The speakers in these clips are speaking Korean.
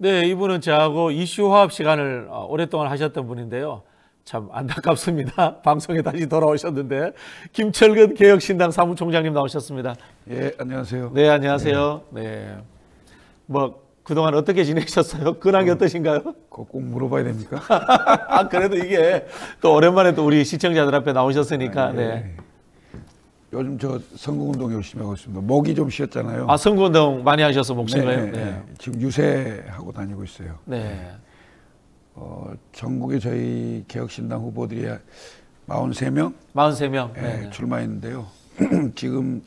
네, 이분은 저하고 이슈 화합 시간을 오랫동안 하셨던 분인데요. 참 안타깝습니다. 방송에 다시 돌아오셨는데 김철근 개혁신당 사무총장님 나오셨습니다. 예, 안녕하세요. 네, 안녕하세요. 네, 뭐 그동안 어떻게 지내셨어요? 근황이 어떠신가요? 꼭 물어봐야 됩니까? 아, 그래도 이게 또 오랜만에 또 우리 시청자들 앞에 나오셨으니까. 예. 네. 요즘 저 선거운동 열심히 하고 있습니다. 목이 좀 쉬었잖아요. 아, 선거운동 많이 하셔서 목소리가요? 네, 네. 지금 유세하고 다니고 있어요. 네. 전국에 저희 개혁신당 후보들이 43명? 43명. 예, 네. 출마했는데요. 지금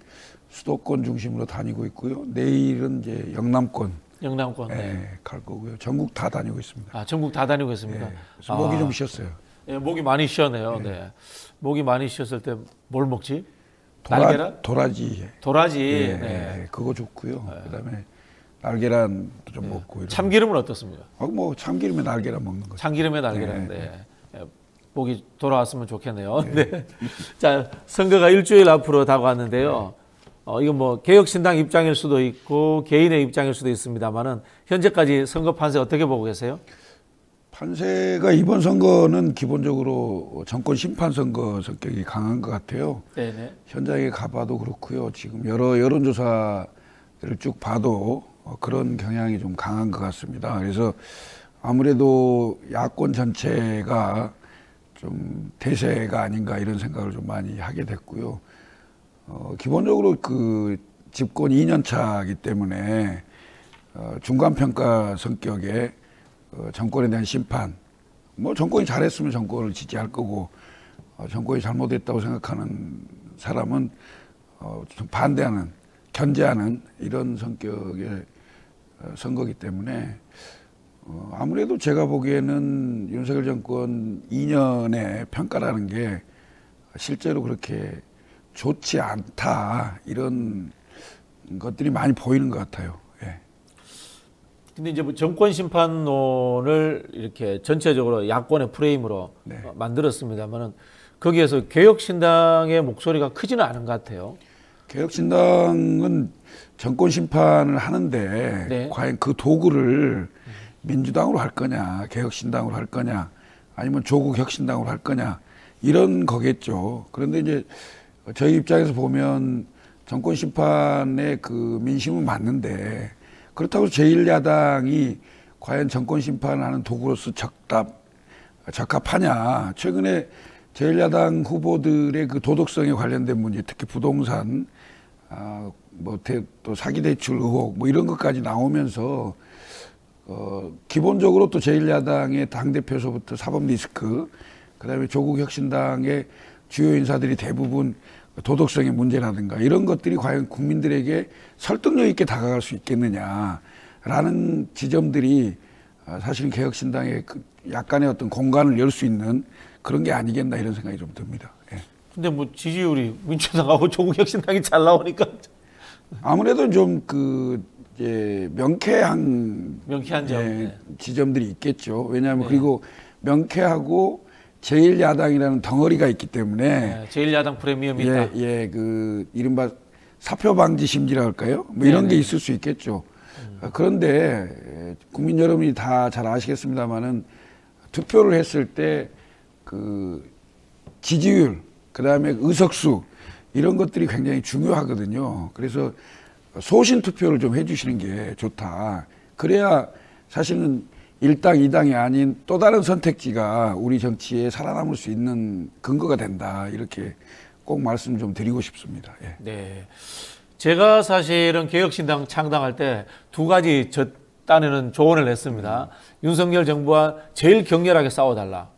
수도권 중심으로 다니고 있고요. 내일은 이제 영남권 영남권. 예, 네. 갈 거고요. 전국 다 다니고 있습니다. 아, 전국 다 다니고 있습니다. 예, 그래서 목이 좀 쉬었어요. 예, 목이 많이 쉬었네요. 네. 목이 많이 쉬었을 때 뭘 먹지? 날계란? 도라지. 도라지. 예, 네. 예, 그거 좋고요. 그다음에 날계란도 좀 먹고. 이런 참기름은 어떻습니까? 뭐 참기름에 날계란 먹는 거죠. 참기름에 날계란. 네. 네. 예, 목이 돌아왔으면 좋겠네요. 네. 자, 선거가 일주일 앞으로 다가왔는데요. 이건 뭐 개혁신당 입장일 수도 있고 개인의 입장일 수도 있습니다만은 현재까지 선거 판세 어떻게 보고 계세요? 판세가 이번 선거는 기본적으로 정권 심판 선거 성격이 강한 것 같아요. 네네. 현장에 가봐도 그렇고요. 지금 여러 여론조사를 쭉 봐도 그런 경향이 좀 강한 것 같습니다. 그래서 아무래도 야권 전체가 좀 대세가 아닌가 이런 생각을 좀 많이 하게 됐고요. 기본적으로 그 집권 2년 차이기 때문에 중간평가 성격의 정권에 대한 심판, 뭐 정권이 잘했으면 정권을 지지할 거고 정권이 잘못했다고 생각하는 사람은 좀 반대하는, 견제하는 이런 성격의 선거기 때문에 아무래도 제가 보기에는 윤석열 정권 2년의 평가라는 게 실제로 그렇게 좋지 않다 이런 것들이 많이 보이는 것 같아요. 예. 근데 이제 뭐 정권 심판론을 이렇게 전체적으로 야권의 프레임으로 네. 만들었습니다만은 거기에서 개혁신당의 목소리가 크지는 않은 것 같아요. 개혁신당은 정권 심판을 하는데 네. 과연 그 도구를 민주당으로 할 거냐, 개혁신당으로 할 거냐, 아니면 조국혁신당으로 할 거냐 이런 거겠죠. 그런데 이제 저희 입장에서 보면 정권 심판의 그 민심은 맞는데 그렇다고 제1야당이 과연 정권 심판을 하는 도구로서 적합하냐. 최근에 제1야당 후보들의 그 도덕성에 관련된 문제, 특히 부동산, 또 사기 대출 의혹 뭐 이런 것까지 나오면서 기본적으로 또 제1야당의 당대표서부터 사법 리스크, 그다음에 조국혁신당의 주요 인사들이 대부분 도덕성의 문제라든가 이런 것들이 과연 국민들에게 설득력 있게 다가갈 수 있겠느냐라는 지점들이 사실은 개혁신당의 그 약간의 어떤 공간을 열 수 있는 그런 게 아니겠나 이런 생각이 좀 듭니다. 예. 근데 뭐 지지율이 민주당하고 조국혁신당이 잘 나오니까 아무래도 좀 명쾌한 점. 지점들이 있겠죠. 왜냐하면 그리고 명쾌하고 제1야당이라는 덩어리가 있기 때문에 제1야당 프리미엄이 있다. 그 이른바 사표 방지 심지라 할까요? 뭐 이런 게 있을 수 있겠죠. 그런데 국민 여러분이 다 잘 아시겠습니다만은 투표를 했을 때 그 지지율, 그다음에 의석수 이런 것들이 굉장히 중요하거든요. 그래서 소신 투표를 좀 해주시는 게 좋다. 그래야 사실은 1당, 2당이 아닌 또 다른 선택지가 우리 정치에 살아남을 수 있는 근거가 된다. 이렇게 꼭 말씀 좀 드리고 싶습니다. 예. 네. 제가 사실은 개혁신당 창당할 때 두 가지 딴에는 조언을 냈습니다. 윤석열 정부와 제일 격렬하게 싸워달라.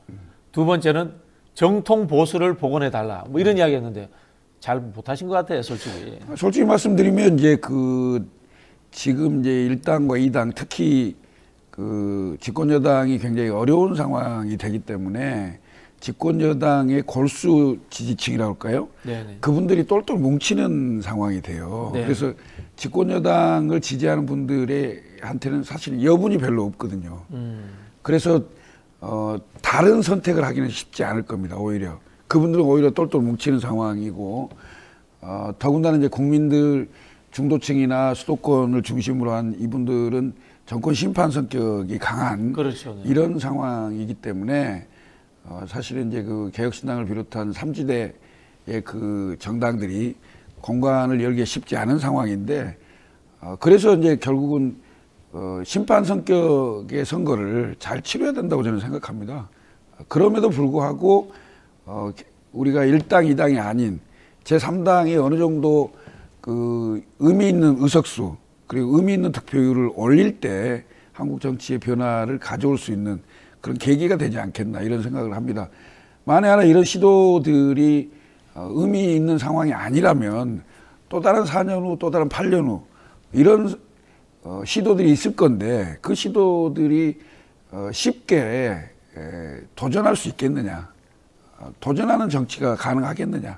두 번째는 정통 보수를 복원해달라. 뭐 이런 이야기 했는데 잘 못하신 것 같아요, 솔직히. 솔직히 말씀드리면 이제 지금 이제 1당과 2당 특히 집권 여당이 굉장히 어려운 상황이 되기 때문에 집권 여당의 골수 지지층이라고 할까요? 네네. 그분들이 똘똘 뭉치는 상황이 돼요. 네. 그래서 집권 여당을 지지하는 분들한테는 사실 여분이 별로 없거든요. 그래서 다른 선택을 하기는 쉽지 않을 겁니다. 오히려 그분들은 오히려 똘똘 뭉치는 상황이고 더군다나 이제 국민들 중도층이나 수도권을 중심으로 한 이분들은 정권 심판 성격이 강한 그렇죠. 네. 이런 상황이기 때문에 사실은 이제 그 개혁신당을 비롯한 삼지대의 그 정당들이 공간을 열기 쉽지 않은 상황인데 그래서 이제 결국은 심판 성격의 선거를 잘 치러야 된다고 저는 생각합니다. 그럼에도 불구하고 우리가 1당, 2당이 아닌 제3당이 어느 정도 그 의미 있는 의석수 그리고 의미 있는 득표율을 올릴 때 한국 정치의 변화를 가져올 수 있는 그런 계기가 되지 않겠나 이런 생각을 합니다. 만에 하나 이런 시도들이 의미 있는 상황이 아니라면 또 다른 4년 후, 또 다른 8년 후 이런 시도들이 있을 건데 그 시도들이 쉽게 도전할 수 있겠느냐. 도전하는 정치가 가능하겠느냐.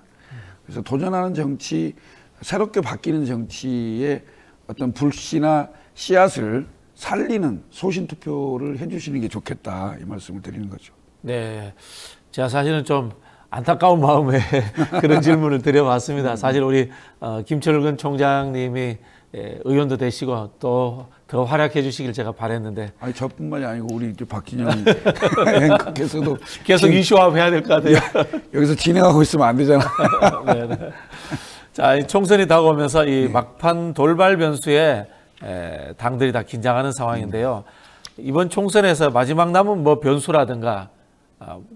그래서 도전하는 정치, 새롭게 바뀌는 정치의 어떤 불씨나 씨앗을 살리는 소신 투표를 해주시는 게 좋겠다 이 말씀을 드리는 거죠. 네, 제가 사실은 좀 안타까운 마음에 그런 질문을 드려봤습니다. 사실 우리 김철근 총장님이 의원도 되시고 또 더 활약해 주시길 제가 바랬는데. 아니 저뿐만이 아니고 우리 박진영 앵커께서도 계속 이슈화해야 될 것 같아요. 여기서 진행하고 있으면 안 되잖아. 네네. 자, 이 총선이 다가오면서 이 막판 돌발 변수에 당들이 다 긴장하는 상황인데요. 이번 총선에서 마지막 남은 뭐 변수라든가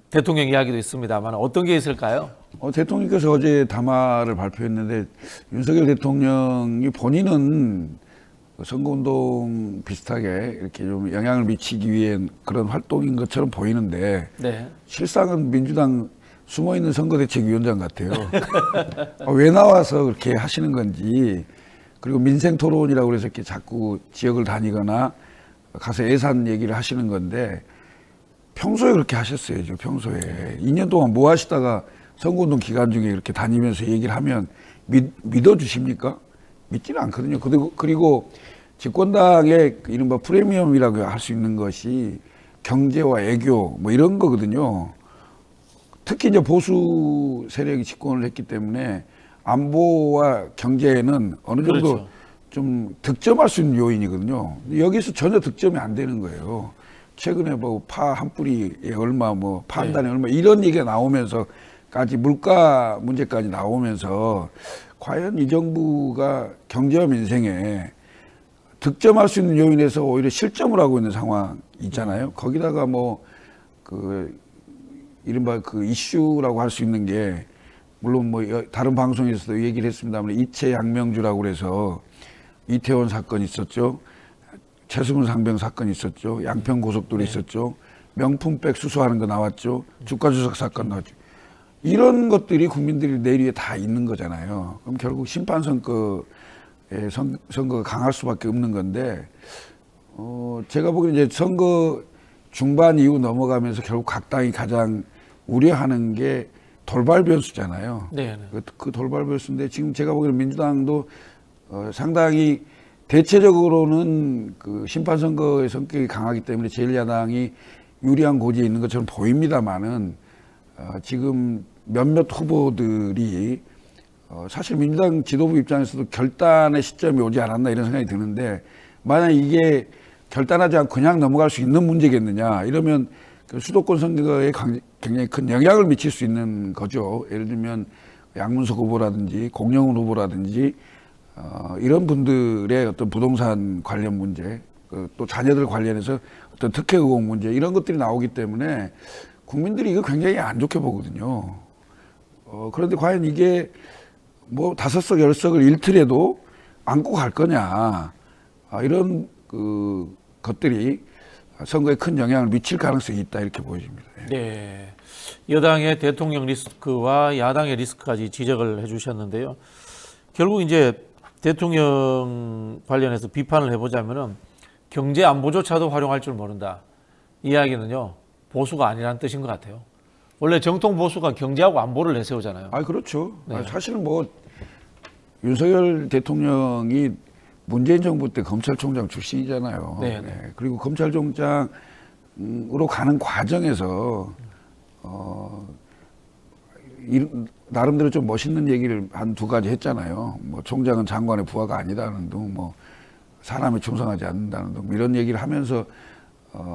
대통령 이야기도 있습니다만 어떤 게 있을까요? 대통령께서 어제 담화를 발표했는데 윤석열 대통령이 본인은 선거운동 비슷하게 이렇게 좀 영향을 미치기 위한 그런 활동인 것처럼 보이는데 네. 실상은 민주당 숨어있는 선거대책위원장 같아요. 왜 나와서 그렇게 하시는 건지 그리고 민생토론이라고 해서 이렇게 자꾸 지역을 다니거나 가서 예산 얘기를 하시는 건데 평소에 그렇게 하셨어야죠. 평소에 2년 동안 뭐 하시다가 선거운동 기간 중에 이렇게 다니면서 얘기를 하면 믿어주십니까? 믿지는 않거든요. 그리고 집권당의 이른바 프리미엄이라고 할 수 있는 것이 경제와 애교 뭐 이런 거거든요. 특히 이제 보수 세력이 집권을 했기 때문에 안보와 경제는 어느 정도 그렇죠. 좀 득점할 수 있는 요인이거든요. 여기서 전혀 득점이 안 되는 거예요. 최근에 뭐 파 한 뿌리에 얼마, 뭐 파 한 단에 얼마 이런 얘기가 나오면서까지 물가 문제까지 나오면서 과연 이 정부가 경제와 민생에 득점할 수 있는 요인에서 오히려 실점을 하고 있는 상황 있잖아요. 거기다가 뭐 그 이른바 그 이슈라고 할 수 있는 게 물론 뭐 다른 방송에서도 얘기를 했습니다만 이채 양명주라고 그래서 이태원 사건 있었죠. 최수근 상병 사건 있었죠. 양평 고속도로 있었죠. 명품백 수수하는 거 나왔죠. 주가조작 사건 나왔죠. 이런 것들이 국민들이 내일 위에 다 있는 거잖아요. 그럼 결국 심판 선거가 강할 수밖에 없는 건데 제가 보기에는 이제 선거 중반 이후 넘어가면서 결국 각 당이 가장 우려하는 게 돌발 변수잖아요. 네. 그 돌발 변수인데 지금 제가 보기에는 민주당도 상당히 대체적으로는 그 심판 선거의 성격이 강하기 때문에 제1야당이 유리한 고지에 있는 것처럼 보입니다만은 지금 몇몇 후보들이 사실 민주당 지도부 입장에서도 결단의 시점이 오지 않았나 이런 생각이 드는데 만약 이게 결단하지 않고 그냥 넘어갈 수 있는 문제겠느냐 이러면 그 수도권 선거에 굉장히 큰 영향을 미칠 수 있는 거죠. 예를 들면 양문석 후보라든지 공영훈 후보라든지 이런 분들의 어떤 부동산 관련 문제 또 자녀들 관련해서 어떤 특혜 의혹 문제 이런 것들이 나오기 때문에 국민들이 이거 굉장히 안 좋게 보거든요. 그런데 과연 이게 뭐 5석, 10석을 잃더라도 안고 갈 거냐 이런 그 것들이 선거에 큰 영향을 미칠 가능성이 있다 이렇게 보여집니다. 네. 여당의 대통령 리스크와 야당의 리스크까지 지적을 해주셨는데요. 결국 이제 대통령 관련해서 비판을 해보자면은 경제 안보조차도 활용할 줄 모른다. 이 이야기는요 보수가 아니라는 뜻인 것 같아요. 원래 정통 보수가 경제하고 안보를 내세우잖아요. 그렇죠. 네. 사실은 뭐 윤석열 대통령이 문재인 정부 때 검찰총장 출신이잖아요. 네. 그리고 검찰총장으로 가는 과정에서 나름대로 좀 멋있는 얘기를 한 2가지 했잖아요. 뭐 총장은 장관의 부하가 아니다는 등 뭐 사람에 충성하지 않는다는 등 이런 얘기를 하면서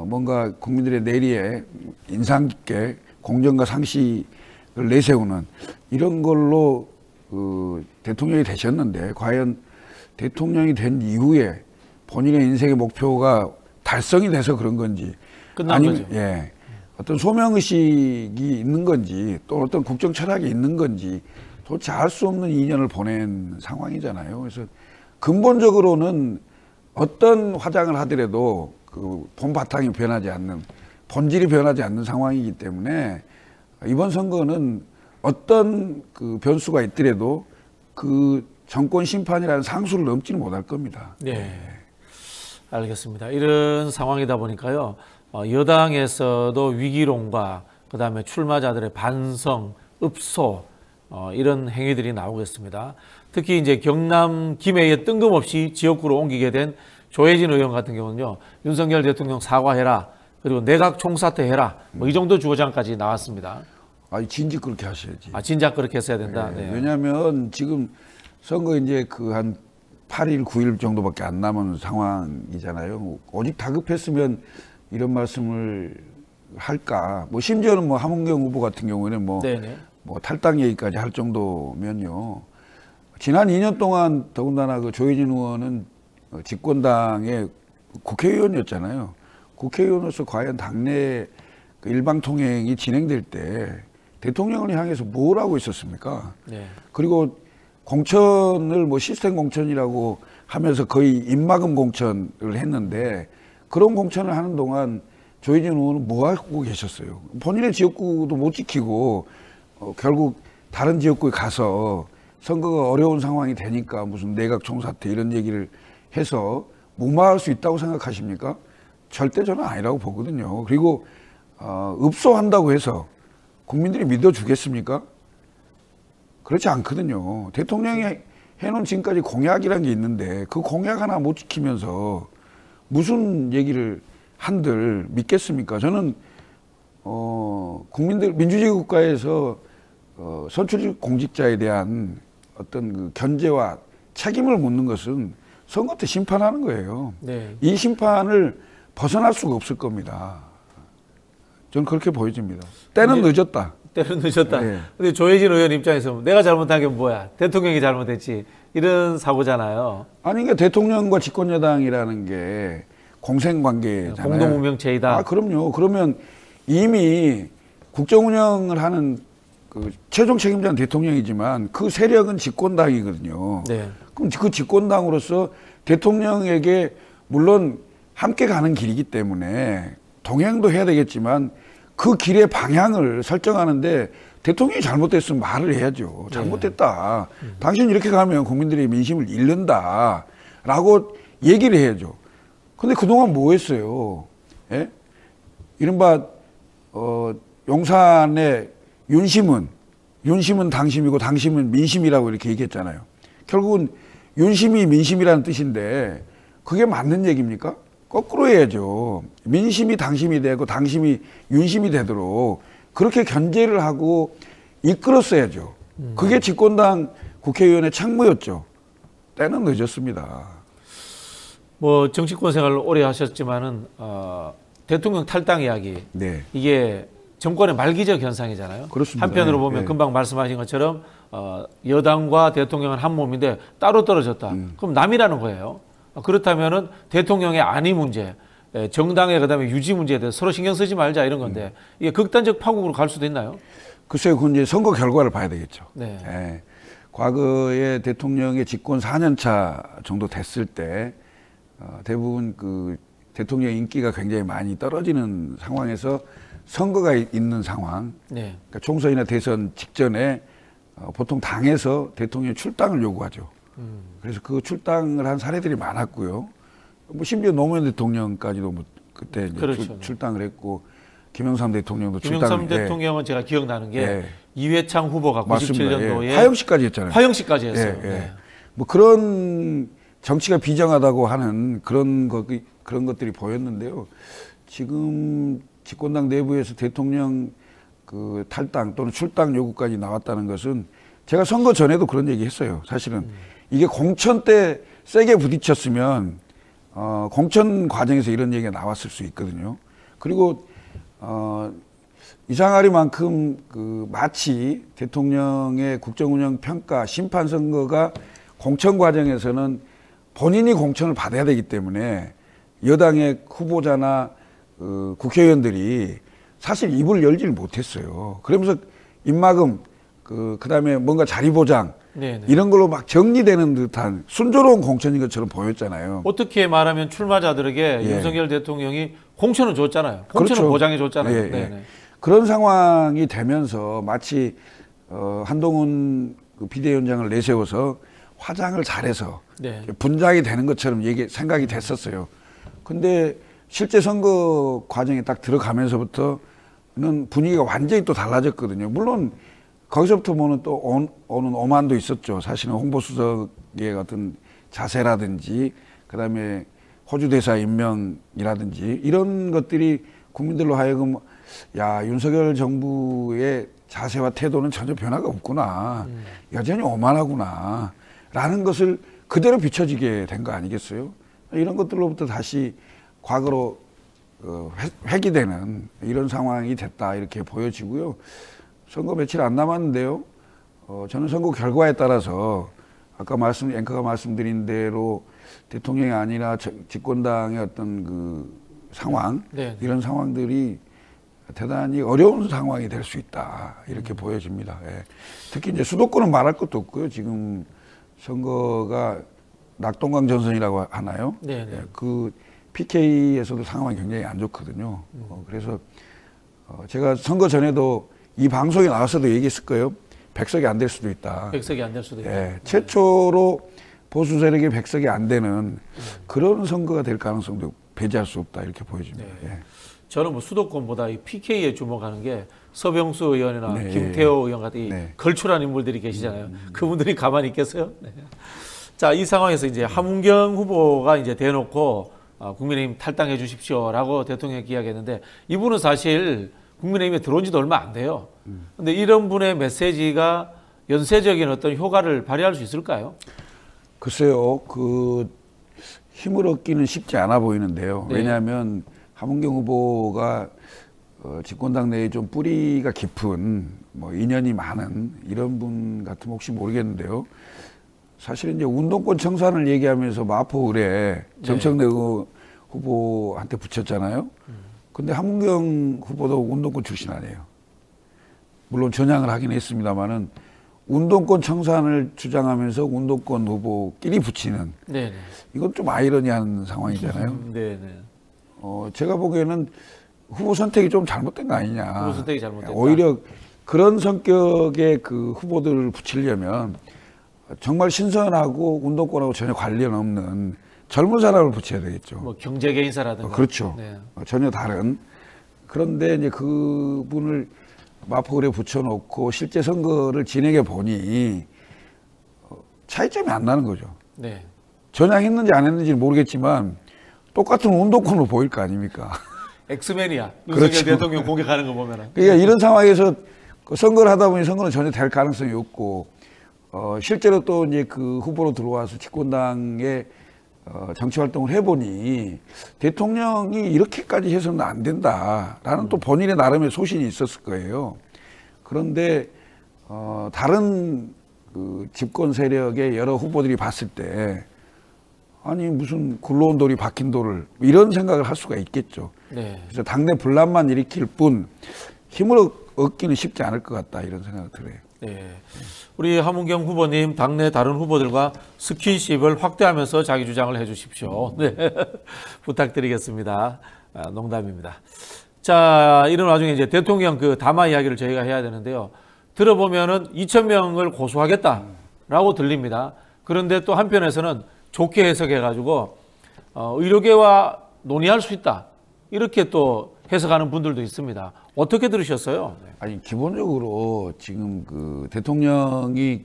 뭔가 국민들의 내리에 인상 깊게 공정과 상식을 내세우는 이런 걸로 대통령이 되셨는데 과연 대통령이 된 이후에 본인의 인생의 목표가 달성이 돼서 그런 건지 끝난 아니면 거죠. 예, 어떤 소명의식이 있는 건지 또 어떤 국정 철학이 있는 건지 도대체 알 수 없는 2년을 보낸 상황이잖아요. 그래서 근본적으로는 어떤 화장을 하더라도 그 본바탕이 변하지 않는 본질이 변하지 않는 상황이기 때문에 이번 선거는 어떤 그 변수가 있더라도 그 정권 심판이라는 상수를 넘지는 못할 겁니다. 네. 알겠습니다. 이런 상황이다 보니까요. 여당에서도 위기론과 그다음에 출마자들의 반성, 읍소 이런 행위들이 나오겠습니다. 특히 이제 경남 김해에 뜬금없이 지역구로 옮기게 된 조혜진 의원 같은 경우는요. 윤석열 대통령 사과해라. 그리고 내각 총사퇴해라. 뭐 이 정도 주어장까지 나왔습니다. 아니 진즉 그렇게 하셔야지. 진작 그렇게 했어야 된다. 네. 네. 왜냐하면 지금 선거 이제 그 한 8일, 9일 정도밖에 안 남은 상황이잖아요. 오직 다급했으면 이런 말씀을 할까. 뭐 심지어는 뭐 함은경 후보 같은 경우에는 뭐 탈당 얘기까지 할 정도면요. 지난 2년 동안 더군다나 그 조혜진 의원은 집권당의 국회의원이었잖아요. 국회의원으로서 과연 당내 그 일방통행이 진행될 때 대통령을 향해서 뭘 하고 있었습니까? 네. 그리고 공천을 뭐 시스템 공천이라고 하면서 거의 입막음 공천을 했는데 그런 공천을 하는 동안 조혜진 의원은 뭐 하고 계셨어요? 본인의 지역구도 못 지키고 결국 다른 지역구에 가서 선거가 어려운 상황이 되니까 무슨 내각 총사퇴 이런 얘기를 해서 무마할 수 있다고 생각하십니까? 절대 저는 아니라고 보거든요. 그리고 읍소한다고 해서 국민들이 믿어주겠습니까? 그렇지 않거든요. 대통령이 해놓은 지금까지 공약이라는 게 있는데 그 공약 하나 못 지키면서 무슨 얘기를 한들 믿겠습니까? 저는 국민들 민주주의 국가에서 선출직 공직자에 대한 어떤 그 견제와 책임을 묻는 것은 선거 때 심판하는 거예요. 네. 이 심판을 벗어날 수가 없을 겁니다. 저는 그렇게 보여집니다. 때는 늦었다. 때는 늦었다. 네. 근데 조혜진 의원 입장에서 내가 잘못한 게 뭐야? 대통령이 잘못했지. 이런 사고잖아요. 아니, 그러니까 대통령과 집권여당이라는 게 공생관계잖아요. 공동운명체이다. 그럼요. 그러면 이미 국정운영을 하는 그 최종 책임자는 대통령이지만 그 세력은 집권당이거든요. 네. 그럼 그 집권당으로서 대통령에게 물론 함께 가는 길이기 때문에 동행도 해야 되겠지만 그 길의 방향을 설정하는데 대통령이 잘못됐으면 말을 해야죠. 잘못됐다. 당신 이렇게 가면 국민들의 민심을 잃는다라고 얘기를 해야죠. 근데 그동안 뭐 했어요? 예? 이른바 용산의 윤심은 당심이고 당심은 민심이라고 이렇게 얘기했잖아요. 결국은 윤심이 민심이라는 뜻인데 그게 맞는 얘기입니까? 거꾸로 해야죠. 민심이 당심이 되고 당심이 윤심이 되도록 그렇게 견제를 하고 이끌었어야죠. 그게 집권당 국회의원의 책무였죠. 때는 늦었습니다. 뭐 정치권 생활을 오래 하셨지만은 대통령 탈당 이야기 네. 이게 정권의 말기적 현상이잖아요. 그렇습니다. 한편으로 네. 보면 네. 금방 말씀하신 것처럼 여당과 대통령은 한 몸인데 따로 떨어졌다. 그럼 남이라는 거예요. 그렇다면은 대통령의 안위 문제, 정당의 그다음에 유지 문제에 대해서 서로 신경 쓰지 말자 이런 건데 이게 극단적 파국으로 갈 수도 있나요? 글쎄요, 그건 이제 선거 결과를 봐야 되겠죠. 네. 예. 과거에 대통령의 집권 4년 차 정도 됐을 때 대부분 그 대통령 인기가 굉장히 많이 떨어지는 상황에서 선거가 있는 상황, 네. 그러니까 총선이나 대선 직전에 보통 당에서 대통령 출당을 요구하죠. 그래서 그 출당을 한 사례들이 많았고요. 뭐 심지어 노무현 대통령까지도 뭐 그때 이제 그렇죠. 출당을 했고 김영삼 대통령도 김영삼 출당을 대통령은 제가 기억나는 게 이회창 후보가 97년도에 예. 화영식까지 했잖아요. 화영식까지 했어요. 예. 네. 뭐 그런 정치가 비정하다고 하는 그런 것들이 보였는데요. 지금 집권당 내부에서 대통령 그 탈당 또는 출당 요구까지 나왔다는 것은 제가 선거 전에도 그런 얘기 했어요. 사실은 이게 공천 때 세게 부딪혔으면 공천 과정에서 이런 얘기가 나왔을 수 있거든요. 그리고 이상하리만큼 마치 대통령의 국정운영 평가 심판 선거가 공천 과정에서는 본인이 공천을 받아야 되기 때문에 여당의 후보자나 국회의원들이 사실 입을 열지를 못했어요. 그러면서 입막음, 그다음에 뭔가 자리 보장 네네. 이런 걸로 막 정리되는 듯한 순조로운 공천인 것처럼 보였잖아요. 어떻게 말하면 출마자들에게 예. 윤석열 대통령이 공천을 줬잖아요. 공천을 그렇죠. 보장해 줬잖아요. 예, 예. 네네. 그런 상황이 되면서 마치 한동훈 비대위원장을 내세워서 화장을 잘해서 네. 분장이 되는 것처럼 생각이 됐었어요. 근데 실제 선거 과정에 딱 들어가면서부터는 분위기가 완전히 또 달라졌거든요. 물론 거기서부터 보는 또 오는 오만도 있었죠. 사실은 홍보수석의 어떤 자세라든지 그다음에 호주 대사 임명이라든지 이런 것들이 국민들로 하여금 야, 윤석열 정부의 자세와 태도는 전혀 변화가 없구나. 여전히 오만하구나. 라는 것을 그대로 비춰지게 된 거 아니겠어요? 이런 것들로부터 다시 과거로 회귀되는 이런 상황이 됐다 이렇게 보여지고요. 선거 며칠 안 남았는데요. 저는 선거 결과에 따라서 아까 앵커가 말씀드린 대로 대통령이 아니라 집권당의 어떤 상황 네. 이런 상황들이 대단히 어려운 상황이 될 수 있다 이렇게 보여집니다. 예. 특히 이제 수도권은 말할 것도 없고요. 지금 선거가 낙동강 전선이라고 하나요? 네. 예, 그 PK에서도 상황이 굉장히 안 좋거든요. 그래서 제가 선거 전에도 이 방송에 나와서도 얘기했을 거예요. 100석이 안 될 수도 있다. 100석이 안 될 수도 있다. 예, 최초로 보수 세력이 100석이 안 되는 그런 선거가 될 가능성도 배제할 수 없다 이렇게 보여집니다. 네. 예. 저는 뭐 수도권보다 이 PK에 주목하는 게 서병수 의원이나 네. 김태호 의원 같은 이 네. 걸출한 인물들이 계시잖아요. 그분들이 가만히 있겠어요? 네. 자, 이 상황에서 이제 함은경 후보가 이제 대놓고 국민의힘 탈당해 주십시오라고 대통령이 이야기했는데 이분은 사실 국민의힘에 들어온 지도 얼마 안 돼요. 근데 이런 분의 메시지가 연쇄적인 어떤 효과를 발휘할 수 있을까요? 글쎄요, 힘을 얻기는 쉽지 않아 보이는데요. 네. 왜냐하면 함은경 후보가 집권당 내에 좀 뿌리가 깊은 뭐 인연이 많은 이런 분 같으면 혹시 모르겠는데요. 사실은 이제 운동권 청산을 얘기하면서 마포 의뢰 정청래 후보한테 붙였잖아요. 근데 함은경 후보도 운동권 출신 아니에요. 물론 전향을 하긴 했습니다만은 운동권 청산을 주장하면서 운동권 후보끼리 붙이는 네. 이건 좀 아이러니한 상황이잖아요. 네. 제가 보기에는 후보 선택이 좀 잘못된 거 아니냐. 후보 선택이 잘못됐다. 오히려 그런 성격의 후보들을 붙이려면 정말 신선하고 운동권하고 전혀 관련 없는 젊은 사람을 붙여야 되겠죠. 뭐 경제계 인사라든가. 그렇죠. 네. 전혀 다른. 그런데 이제 그분을 마포구에 붙여놓고 실제 선거를 진행해 보니 차이점이 안 나는 거죠. 네. 전향했는지 안 했는지는 모르겠지만 똑같은 운동권으로 보일 거 아닙니까? 엑스맨이야. 윤석열 그렇죠. 대통령 공격하는 거 보면은. 그러니까 이런 상황에서 선거를 하다 보니 선거는 전혀 될 가능성이 없고, 실제로 또 이제 후보로 들어와서 집권당에 정치 활동을 해보니 대통령이 이렇게까지 해서는 안 된다라는 또 본인의 나름의 소신이 있었을 거예요. 그런데 다른 집권 세력의 여러 후보들이 봤을 때 아니 무슨 굴러온 돌이 박힌 돌을 이런 생각을 할 수가 있겠죠. 네. 그래서 당내 분란만 일으킬 뿐 힘을 얻기는 쉽지 않을 것 같다 이런 생각이 들어요. 네. 우리 함은경 후보님 당내 다른 후보들과 스킨십을 확대하면서 자기 주장을 해주십시오. 네. 부탁드리겠습니다. 농담입니다. 자, 이런 와중에 이제 대통령 담화 이야기를 저희가 해야 되는데요. 들어보면은 2,000명을 고소하겠다라고 들립니다. 그런데 또 한편에서는 좋게 해석해가지고 의료계와 논의할 수 있다 이렇게 또 해석하는 분들도 있습니다. 어떻게 들으셨어요? 아니 기본적으로 지금 대통령이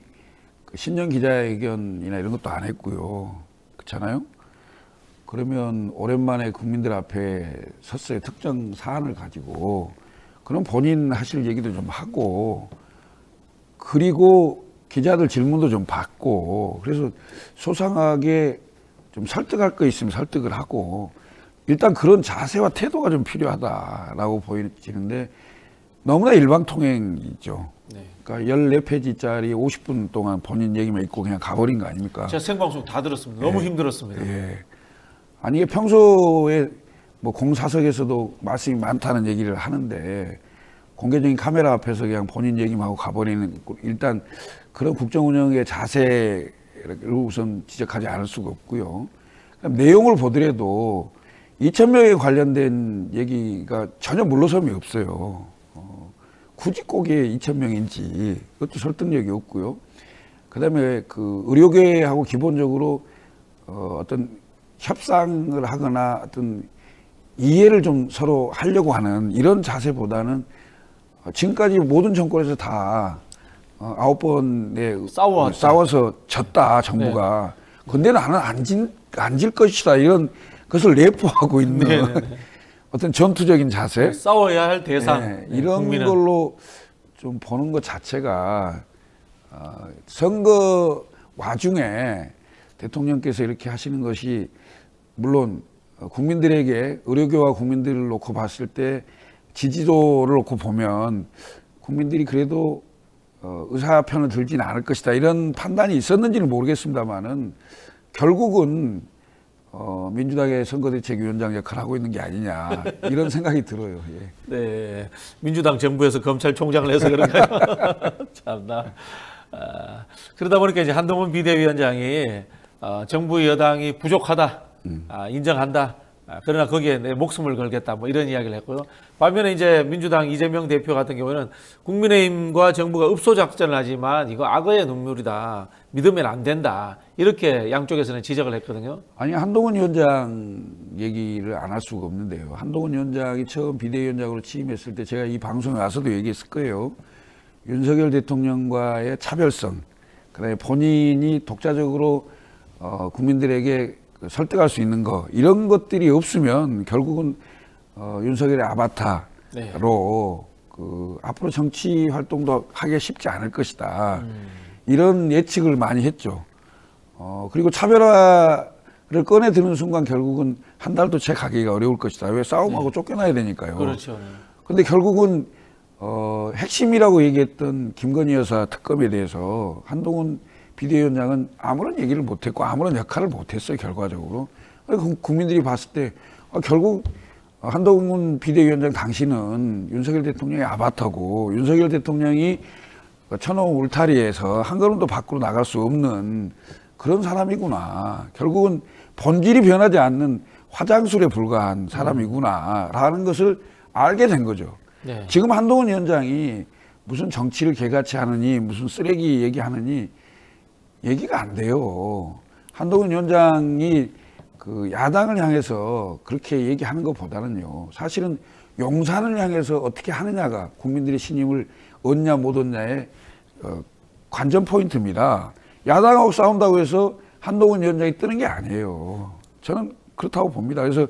신년 기자회견이나 이런 것도 안 했고요. 그렇잖아요? 그러면 오랜만에 국민들 앞에 섰어요. 특정 사안을 가지고. 그럼 본인 하실 얘기도 좀 하고 그리고 기자들 질문도 좀 받고 그래서 소상하게 좀 설득할 거 있으면 설득을 하고 일단 그런 자세와 태도가 좀 필요하다라고 보이는데 너무나 일방통행이죠. 네. 그러니까 14페이지짜리 50분 동안 본인 얘기만 있고 그냥 가버린 거 아닙니까? 제가 생방송 다 들었습니다. 너무 힘들었습니다. 예. 아니 이게 평소에 뭐 공사석에서도 말씀이 많다는 얘기를 하는데 공개적인 카메라 앞에서 그냥 본인 얘기만 하고 가버리는 일단 그런 국정 운영의 자세를 우선 지적하지 않을 수가 없고요. 내용을 보더라도 2,000명에 관련된 얘기가 전혀 물러섬이 없어요. 굳이 거기에 2,000명인지 그것도 설득력이 없고요. 그다음에 그 의료계하고 기본적으로 어떤 협상을 하거나 어떤 이해를 좀 서로 하려고 하는 이런 자세보다는 지금까지 모든 정권에서 다 9번에 싸워서 졌다 정부가. 네. 근데 나는 안 질 것이다 이런 것을 내포하고 있는 네네네. 어떤 전투적인 자세, 싸워야 할 대상 네, 이런 국민은. 걸로 좀 보는 것 자체가 선거 와중에 대통령께서 이렇게 하시는 것이 물론 국민들에게 의료계와 국민들을 놓고 봤을 때 지지도를 놓고 보면 국민들이 그래도 의사 편을 들지는 않을 것이다 이런 판단이 있었는지는 모르겠습니다만은 결국은 민주당의 선거대책위원장 역할을 하고 있는 게 아니냐 이런 생각이 들어요. 예. 네, 민주당 정부에서 검찰총장을 해서 그런가요? 참나. 그러다 보니까 이제 한동훈 비대위원장이 정부 여당이 부족하다, 인정한다. 그러나 거기에 내 목숨을 걸겠다 뭐 이런 이야기를 했고요. 반면에 이제 민주당 이재명 대표 같은 경우는 국민의힘과 정부가 읍소작전을 하지만 이거 악어의 눈물이다. 믿으면 안 된다. 이렇게 양쪽에서는 지적을 했거든요. 아니 한동훈 위원장 얘기를 안 할 수가 없는데요. 한동훈 위원장이 처음 비대위원장으로 취임했을 때 제가 이 방송에 와서도 얘기했을 거예요. 윤석열 대통령과의 차별성, 그다음에 본인이 독자적으로 국민들에게 설득할 수 있는 거 이런 것들이 없으면 결국은 윤석열의 아바타로 네. 앞으로 정치 활동도 하기가 쉽지 않을 것이다. 이런 예측을 많이 했죠. 그리고 차별화를 꺼내 드는 순간 결국은 한 달도 채 가기가 어려울 것이다. 왜 싸움하고 네. 쫓겨나야 되니까요. 그렇죠. 근데 결국은 핵심이라고 얘기했던 김건희 여사 특검에 대해서 한동훈 비대위원장은 아무런 얘기를 못했고 아무런 역할을 못했어요. 결과적으로. 국민들이 봤을 때 결국 한동훈 비대위원장 당신은 윤석열 대통령의 아바타고 윤석열 대통령이 천호 울타리에서 한 걸음도 밖으로 나갈 수 없는 그런 사람이구나. 결국은 본질이 변하지 않는 화장술에 불과한 사람이구나라는 것을 알게 된 거죠. 네. 지금 한동훈 위원장이 무슨 정치를 개같이 하느니 무슨 쓰레기 얘기하느니 얘기가 안 돼요. 한동훈 위원장이 그 야당을 향해서 그렇게 얘기하는 것보다는요. 사실은 용산을 향해서 어떻게 하느냐가 국민들의 신임을 얻냐 못 얻냐의 관전 포인트입니다. 야당하고 싸운다고 해서 한동훈 위원장이 뜨는 게 아니에요. 저는 그렇다고 봅니다. 그래서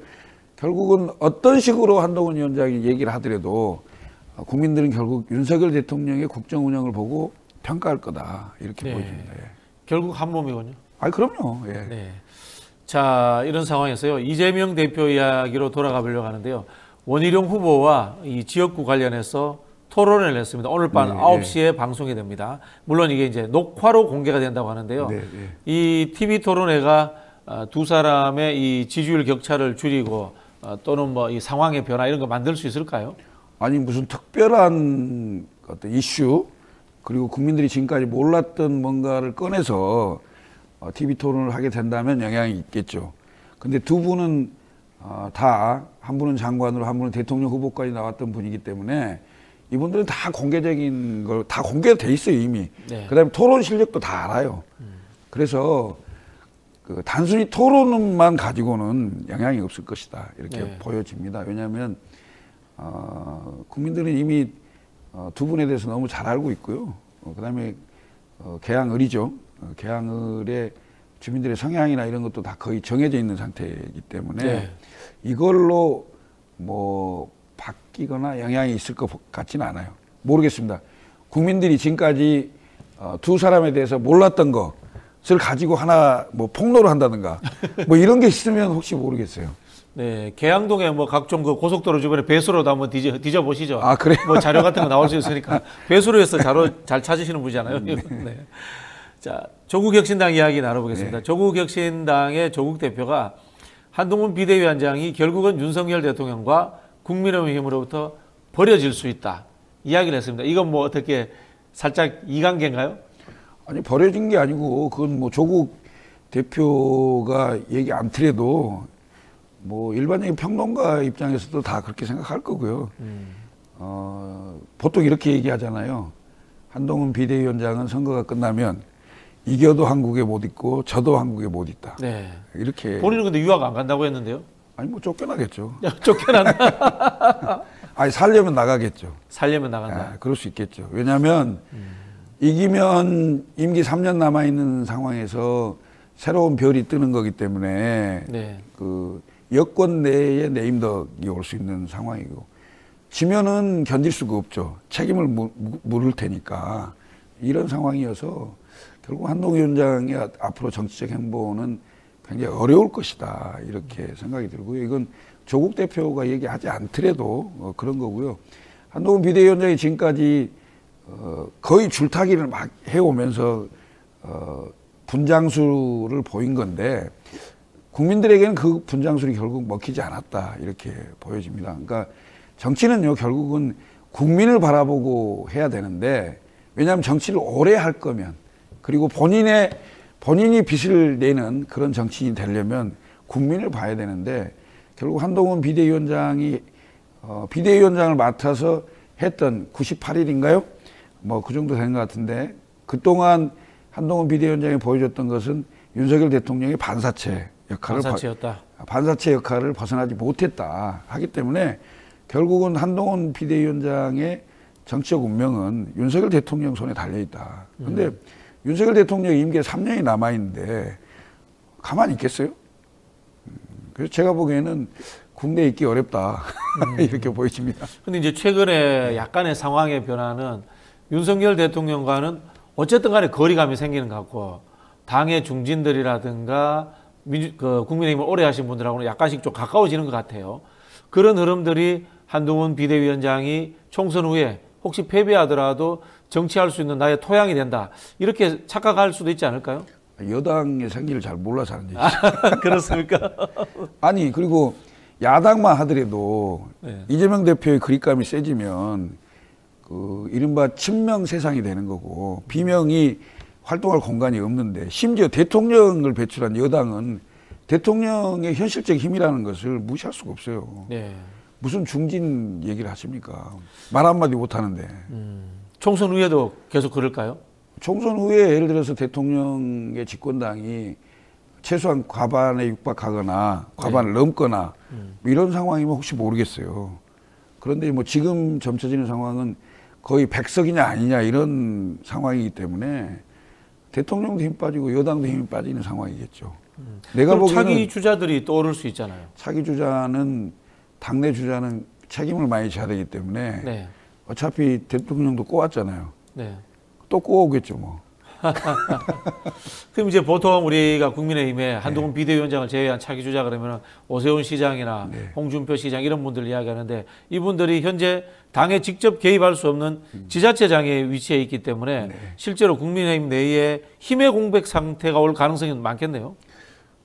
결국은 어떤 식으로 한동훈 위원장이 얘기를 하더라도 국민들은 결국 윤석열 대통령의 국정 운영을 보고 평가할 거다. 이렇게 네. 보여집니다. 예. 결국 한 몸이군요. 그럼요. 예. 네. 자, 이런 상황에서요. 이재명 대표 이야기로 돌아가 보려고 하는데요. 원희룡 후보와 이 지역구 관련해서 토론을 했습니다. 오늘 밤 네, 9시에 네. 방송이 됩니다. 물론 이게 이제 녹화로 공개가 된다고 하는데요. 네, 네. 이 TV 토론회가 두 사람의 이 지지율 격차를 줄이고 또는 뭐 이 상황의 변화 이런 거 만들 수 있을까요? 아니 무슨 특별한 어떤 이슈 그리고 국민들이 지금까지 몰랐던 뭔가를 꺼내서 TV 토론을 하게 된다면 영향이 있겠죠. 근데 두 분은 다 한 분은 장관으로 한 분은 대통령 후보까지 나왔던 분이기 때문에 이분들은 다 공개적인 걸 다 공개돼 있어요 이미. 네. 그다음에 토론 실력도 다 알아요. 그래서 그 단순히 토론만 가지고는 영향이 없을 것이다 이렇게 네. 보여집니다. 왜냐하면 국민들은 이미 두 분에 대해서 너무 잘 알고 있고요. 그다음에 개항을이죠. 개항을의 주민들의 성향이나 이런 것도 다 거의 정해져 있는 상태이기 때문에 네. 이걸로 뭐 바뀌거나 영향이 있을 것 같지는 않아요. 모르겠습니다. 국민들이 지금까지 두 사람에 대해서 몰랐던 거 가지고 하나 뭐 폭로를 한다든가 뭐 이런 게 있으면 혹시 모르겠어요. 네, 계양동에 뭐 각종 그 고속도로 주변에 배수로도 한번 뒤져 보시죠. 아, 그래요? 뭐 자료 같은 거 나올 수 있으니까 배수로에서 자료 잘 찾으시는 분이잖아요. 네. 자, 조국혁신당 이야기 나눠보겠습니다. 네. 조국혁신당의 조국 대표가 한동훈 비대위원장이 결국은 윤석열 대통령과 국민의힘으로부터 버려질 수 있다 이야기를 했습니다. 이건 뭐 어떻게 살짝 이관계인가요? 아니 버려진 게 아니고 그건 뭐 조국 대표가 얘기 안 틀어도 뭐 일반적인 평론가 입장에서도 다 그렇게 생각할 거고요. 보통 이렇게 얘기하잖아요. 한동훈 비대위원장은 선거가 끝나면 이겨도 한국에 못 있고 져도 한국에 못 있다. 네. 이렇게. 본인은 근데 유학 안 간다고 했는데요. 아니 뭐 쫓겨나겠죠. 쫓겨난다. 아니 살려면 나가겠죠. 살려면 나간다. 아, 그럴 수 있겠죠. 왜냐하면 이기면 임기 3년 남아 있는 상황에서 새로운 별이 뜨는 거기 때문에 네. 그 여권 내에 내임덕이 올 수 있는 상황이고 지면은 견딜 수가 없죠. 책임을 물을 테니까 이런 상황이어서 결국 한동훈 위원장의 앞으로 정치적 행보는 굉장히 어려울 것이다 이렇게 생각이 들고요. 이건 조국 대표가 얘기하지 않더라도 그런 거고요. 한동훈 비대위원장이 지금까지 거의 줄타기를 막 해오면서 분장수를 보인 건데 국민들에게는 그 분장술이 결국 먹히지 않았다 이렇게 보여집니다. 그러니까 정치는요 결국은 국민을 바라보고 해야 되는데 왜냐하면 정치를 오래 할 거면 그리고 본인이 빚을 내는 그런 정치인이 되려면 국민을 봐야 되는데 결국 한동훈 비대위원장이 비대위원장을 맡아서 했던 98일인가요? 뭐 그 정도 된 것 같은데 그동안 한동훈 비대위원장이 보여줬던 것은 윤석열 대통령의 반사체 역할을 벗어나지 못했다 하기 때문에 결국은 한동훈 비대위원장의 정치적 운명은 윤석열 대통령 손에 달려있다. 그런데 윤석열 대통령 임기에 3년이 남아있는데 가만히 있겠어요? 그래서 제가 보기에는 국내에 있기 어렵다 이렇게 보여집니다. 근데 이제 최근에 약간의 상황의 변화는 윤석열 대통령과는 어쨌든 간에 거리감이 생기는 것 같고 당의 중진들이라든가 국민의힘을 오래 하신 분들하고는 약간씩 좀 가까워지는 것 같아요. 그런 흐름들이 한동훈 비대위원장이 총선 후에 혹시 패배하더라도 정치할 수 있는 나의 토양이 된다. 이렇게 착각할 수도 있지 않을까요? 여당의 생기를 잘 몰라서 하는 얘기죠. 그렇습니까? 아니 그리고 야당만 하더라도 네. 이재명 대표의 그립감이 세지면 그 이른바 친명 세상이 되는 거고 비명이 활동할 공간이 없는데 심지어 대통령을 배출한 여당은 대통령의 현실적 힘이라는 것을 무시할 수가 없어요. 네. 무슨 중진 얘기를 하십니까? 말 한마디 못하는데. 총선 후에도 계속 그럴까요? 총선 후에 예를 들어서 대통령의 집권당이 최소한 과반에 육박하거나 과반을 넘거나 뭐 이런 상황이면 혹시 모르겠어요. 그런데 뭐 지금 점쳐지는 상황은 거의 백석이냐 아니냐 이런 상황이기 때문에 대통령도 힘 빠지고 여당도 힘이 빠지는 상황이겠죠. 내가 보기에는 차기 주자들이 떠오를 수 있잖아요. 차기 주자는 당내 주자는 책임을 많이 져야 되기 때문에 네. 어차피 대통령도 꼬았잖아요. 네. 또 꼬우겠죠 뭐. 그럼 이제 보통 우리가 국민의힘에 한동훈 비대위원장을 제외한 차기 주자 그러면 오세훈 시장이나 홍준표 시장 이런 분들 이야기하는데 이분들이 현재 당에 직접 개입할 수 없는 지자체장의 위치에 있기 때문에 실제로 국민의힘 내에 힘의 공백 상태가 올 가능성이 많겠네요.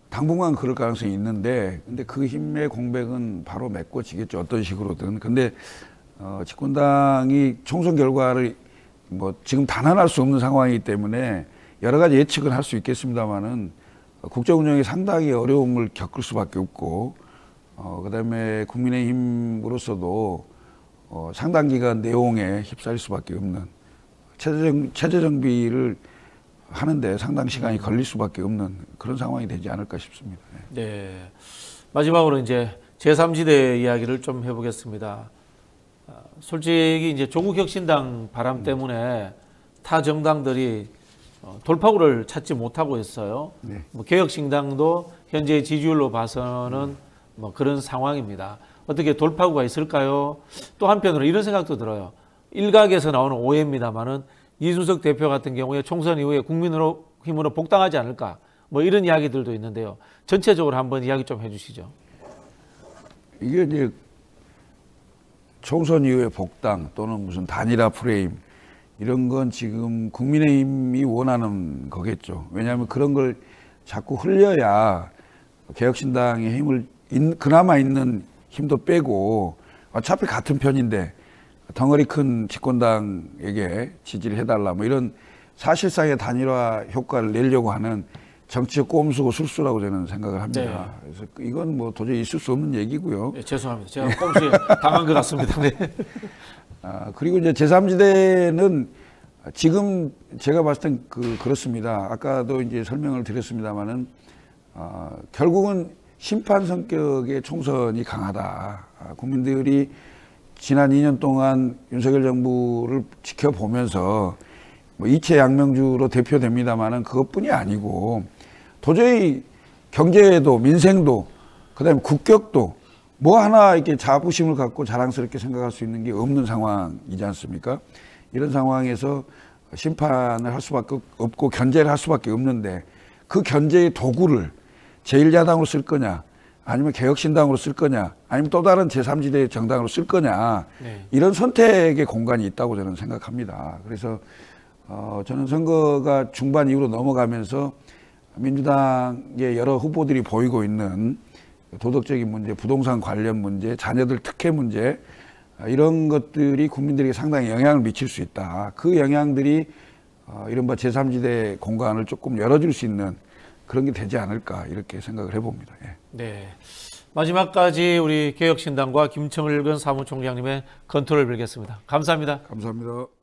당분간 그럴 가능성이 있는데 근데 그 힘의 공백은 바로 메꿔지겠죠. 어떤 식으로든. 근데 집권당이 총선 결과를 뭐 지금 단언할 수 없는 상황이기 때문에 여러 가지 예측은 할 수 있겠습니다만은 국정 운영에 상당히 어려움을 겪을 수밖에 없고 그다음에 국민의힘으로서도 상당 기간 내용에 휩싸일 수밖에 없는 체제 정비를 하는데 상당 시간이 걸릴 수밖에 없는 그런 상황이 되지 않을까 싶습니다. 네. 마지막으로 이제 제3지대 이야기를 좀 해보겠습니다. 솔직히 이제 조국혁신당 바람 때문에 타 정당들이 돌파구를 찾지 못하고 있어요. 네. 뭐 개혁신당도 현재의 지지율로 봐서는 뭐 그런 상황입니다. 어떻게 돌파구가 있을까요? 또 한편으로 이런 생각도 들어요. 일각에서 나오는 오해입니다만은 이준석 대표 같은 경우에 총선 이후에 힘으로 복당하지 않을까 뭐 이런 이야기들도 있는데요. 전체적으로 한번 이야기 좀 해주시죠. 이게 이제 총선 이후에 복당 또는 무슨 단일화 프레임 이런 건 지금 국민의힘이 원하는 거겠죠. 왜냐하면 그런 걸 자꾸 흘려야 개혁신당의 힘을 그나마 있는 힘도 빼고 어차피 같은 편인데 덩어리 큰 집권당에게 지지를 해달라 뭐 이런 사실상의 단일화 효과를 내려고 하는 정치적 꼼수고 술수라고 저는 생각을 합니다. 네. 그래서 이건 뭐 도저히 있을 수 없는 얘기고요. 네, 죄송합니다. 제가 꼼수에 당한 것 같습니다. 네. 그리고 이제 제3지대는 지금 제가 봤을 땐 그렇습니다. 아까도 이제 설명을 드렸습니다만은 결국은 심판 성격의 총선이 강하다. 국민들이 지난 2년 동안 윤석열 정부를 지켜보면서 뭐 이채 양명주로 대표됩니다만은 그것뿐이 아니고 도저히 경제도 민생도 그다음에 국격도 뭐 하나 이렇게 자부심을 갖고 자랑스럽게 생각할 수 있는 게 없는 상황이지 않습니까? 이런 상황에서 심판을 할 수밖에 없고 견제를 할 수밖에 없는데 그 견제의 도구를 제1야당으로 쓸 거냐 아니면 개혁신당으로 쓸 거냐 아니면 또 다른 제3지대 정당으로 쓸 거냐 네. 이런 선택의 공간이 있다고 저는 생각합니다. 그래서 저는 선거가 중반 이후로 넘어가면서 민주당의 여러 후보들이 보이고 있는 도덕적인 문제, 부동산 관련 문제, 자녀들 특혜 문제 이런 것들이 국민들에게 상당히 영향을 미칠 수 있다. 그 영향들이 이른바 제3지대 공간을 조금 열어줄 수 있는 그런 게 되지 않을까 이렇게 생각을 해봅니다. 예. 네. 마지막까지 우리 개혁신당과 김청일근 사무총장님의 건투를 빌겠습니다. 감사합니다. 감사합니다.